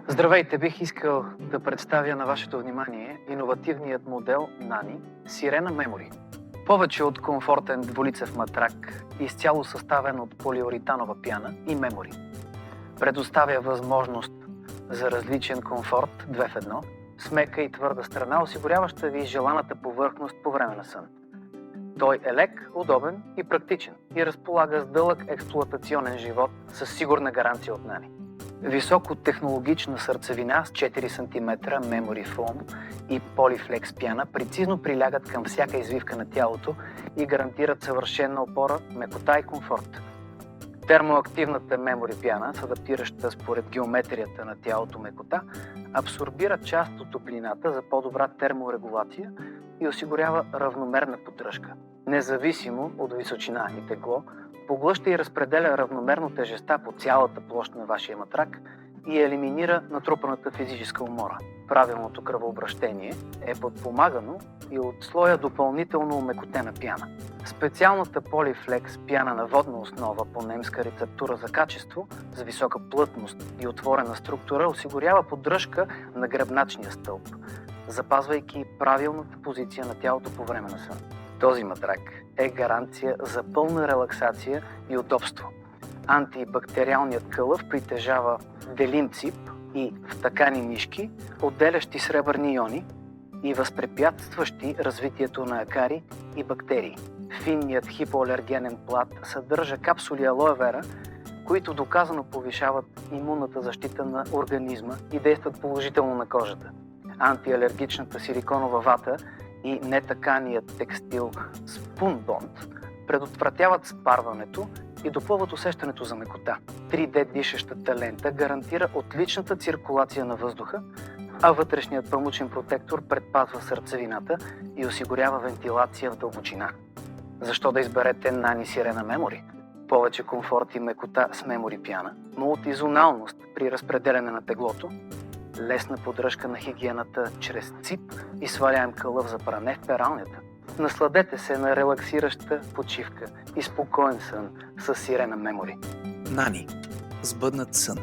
Здравейте, бих искал да представя на вашето внимание иновативният модел Nani Sirena Memory. Повече от комфортен двулицев матрак, изцяло съставен от полиуретанова пяна и мемори. Предоставя възможност за различен комфорт 2 в 1, с мека и твърда страна, осигуряваща ви желаната повърхност по време на сън. Той е лек, удобен и практичен и разполага с дълъг експлоатационен живот с сигурна гаранция от Nani. Високотехнологична сърцевина с 4 см Memory Foam и Polyflex пяна прецизно прилягат към всяка извивка на тялото и гарантират съвършена опора, мекота и комфорт. Термоактивната Memory пяна, с адаптираща според геометрията на тялото мекота, абсорбира част от топлината за по-добра терморегулация и осигурява равномерна поддръжка. Независимо от височина и тегло, поглъща и разпределя равномерно тежестта по цялата площ на вашия матрак и елиминира натрупаната физическа умора. Правилното кръвообращение е подпомагано и от слоя допълнително омекотена пяна. Специалната Polyflex пяна на водна основа по немска рецептура за качество, с висока плътност и отворена структура, осигурява поддръжка на гръбначния стълб, запазвайки правилната позиция на тялото по време на сън. Този матрак е гаранция за пълна релаксация и удобство. Антибактериалният кълъв притежава делим цип и втъкани нишки, отделящи сребърни иони и възпрепятстващи развитието на акари и бактерии. Финният хипоалергенен плат съдържа капсули алоe вера, които доказано повишават имунната защита на организма и действат положително на кожата. Антиалергичната силиконова вата и нетъканият текстил Spunbond предотвратяват спарването и допълват усещането за мекота. 3D дишащата лента гарантира отличната циркулация на въздуха, а вътрешният памучен протектор предпазва сърцевината и осигурява вентилация в дълбочина. Защо да изберете Nani Sirena Memory? Повече комфорт и мекота с Memory пяна, мултизоналност при разпределяне на теглото, лесна поддръжка на хигиената чрез цип и сваляем кълъв за пране в пералнята. Насладете се на релаксираща почивка и спокоен сън с Sirena Memory. Nani. Сбъднат сън.